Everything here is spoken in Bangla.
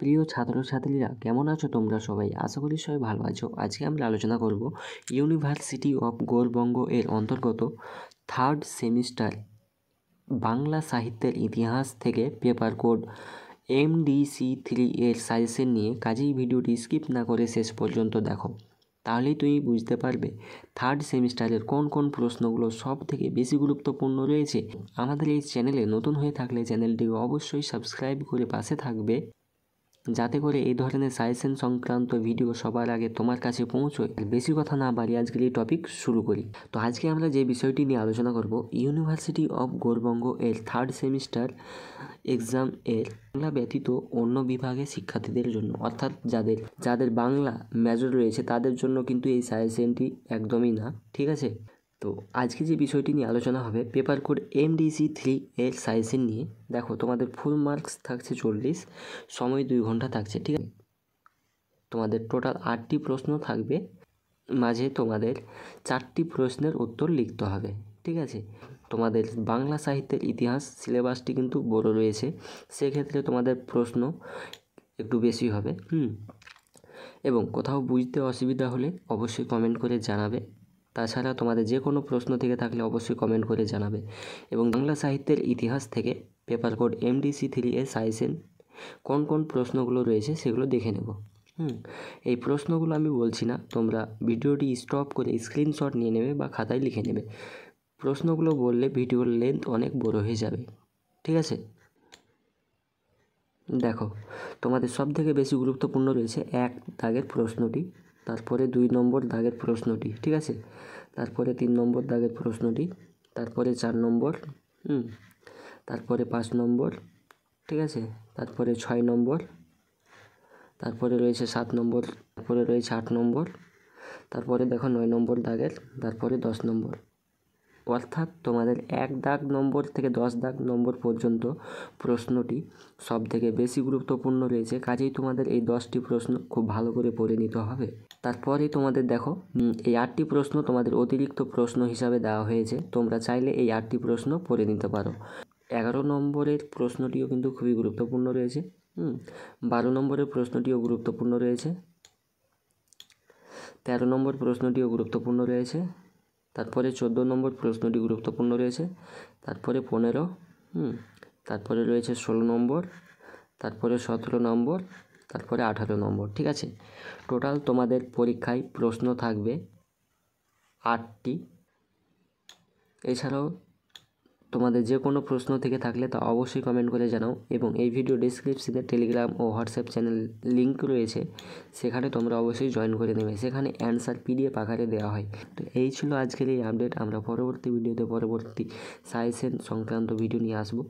প্রিয় ছাত্রছাত্রীরা কেমন আছো তোমরা সবাই? আশা করি সবাই ভালো আছো। আজকে আমরা আলোচনা করব ইউনিভার্সিটি অফ গৌড়বঙ্গ এর অন্তর্গত থার্ড সেমিস্টার বাংলা সাহিত্যের ইতিহাস থেকে পেপার কোড MDC3 এর সাজেশন নিয়ে। কাজেই ভিডিওটি স্কিপ না করে শেষ পর্যন্ত দেখো, তাহলেই তুমি বুঝতে পারবে থার্ড সেমিস্টারের কোন কোন প্রশ্নগুলো সব থেকে বেশি গুরুত্বপূর্ণ রয়েছে। আমাদের এই চ্যানেলে নতুন হয়ে থাকলে চ্যানেলটিকে অবশ্যই সাবস্ক্রাইব করে পাশে থাকবে, যাতে করে এই ধরনের সাজেশন সংক্রান্ত ভিডিও সবার আগে তোমার কাছে পৌঁছয়। বেশি কথা না বাড়িয়ে আজকের এই টপিক শুরু করি। তো আজকে আমরা যে বিষয়টি নিয়ে আলোচনা করব, ইউনিভার্সিটি অফ গৌড়বঙ্গ এর থার্ড সেমিস্টার এক্সাম এর বাংলা ব্যতীত অন্য বিভাগের শিক্ষার্থীদের জন্য, অর্থাৎ যাদের বাংলা মেজর রয়েছে তাদের জন্য কিন্তু এই সাজেশনটি একদমই না, ঠিক আছে। তো আজকে যে বিষয়টি নিয়ে আলোচনা হবে পেপার কোড MDC3 এর সাজেশন নিয়ে। দেখো, তোমাদের ফুল মার্কস থাকছে 40, সময় 2 ঘন্টা থাকছে, ঠিক আছে। তোমাদের টোটাল 8টি প্রশ্ন থাকবে, মাঝে তোমাদের 4টি প্রশ্নের উত্তর লিখতে হবে, ঠিক আছে। তোমাদের বাংলা সাহিত্যের ইতিহাস সিলেবাসটি কিন্তু বড় রয়েছে, সেক্ষেত্রে তোমাদের প্রশ্ন একটু বেশি হবে। এবং কোথাও বুঝতে অসুবিধা হলে অবশ্যই কমেন্ট করে জানাবে। তাছাড়া তোমাদের যে কোনো প্রশ্ন থেকে থাকলে অবশ্যই কমেন্ট করে জানাবে। এবং বাংলা সাহিত্যের ইতিহাস থেকে পেপার কোড MDC3 এর সাজেশন কোন কোন প্রশ্নগুলো রয়েছে সেগুলো দেখে নেব। এই প্রশ্নগুলো আমি বলছি না, তোমরা ভিডিওটি স্টপ করে স্ক্রিনশট নিয়ে নেবে বা খাতায় লিখে নেবে। প্রশ্নগুলো বললে ভিডিওর লেন্থ অনেক বড় হয়ে যাবে, ঠিক আছে। দেখো, তোমাদের সব থেকে বেশি গুরুত্বপূর্ণ রয়েছে 1 দাগের প্রশ্নটি, তারপরে 2 নম্বর দাগের প্রশ্নটি, ঠিক আছে, তারপরে 3 নম্বর দাগের প্রশ্নটি, তারপরে 4 নম্বর, তারপরে 5 নম্বর, ঠিক আছে, তারপরে 6 নম্বর, তারপরে রয়েছে 7 নম্বর, তারপরে রয়েছে 8 নম্বর, তারপরে দেখো 9 নম্বর দাগের, তারপরে 10 নম্বর। অর্থাৎ তোমাদের 1 দাগ নম্বর থেকে 10 দাগ নম্বর পর্যন্ত প্রশ্নটি সব থেকে বেশি গুরুত্বপূর্ণ রয়েছে। কাজেই তোমাদের এই 10টি প্রশ্ন খুব ভালো করে পড়ে নিতে হবে। তারপরে তোমাদের দেখো, এই 8টি প্রশ্ন তোমাদের অতিরিক্ত প্রশ্ন হিসাবে দেওয়া হয়েছে, তোমরা চাইলে এই 8টি প্রশ্ন পড়ে নিতে পারো। 11 নম্বরের প্রশ্নটিও কিন্তু খুবই গুরুত্বপূর্ণ রয়েছে। 12 নম্বরের প্রশ্নটিও গুরুত্বপূর্ণ রয়েছে। 13 নম্বর প্রশ্নটিও গুরুত্বপূর্ণ রয়েছে। তারপরে 14 নম্বর প্রশ্নটি গুরুত্বপূর্ণ রয়েছে। তারপরে 15, তারপরে রয়েছে 16 নম্বর, তারপরে 17 নম্বর, তারপরে 18 নম্বর, ঠিক আছে। টোটাল তোমাদের পরীক্ষায় প্রশ্ন থাকবে 8টি। এছাড়াও তোমাদের যে কোনো প্রশ্ন থেকে থাকলে তা অবশ্যই কমেন্ট করে জানাও। এবং এই ভিডিও ডেসক্রিপশনে টেলিগ্রাম ও হোয়াটসঅ্যাপ চ্যানেল লিঙ্ক রয়েছে, সেখানে তোমরা অবশ্যই জয়েন করে নেবে। সেখানে অ্যান্সার PDF আকারে দেওয়া হয়। তো এই ছিল আজকের এই আপডেট। আমরা পরবর্তী ভিডিওতে পরবর্তী সাজেশন সংক্রান্ত ভিডিও নিয়ে আসবো।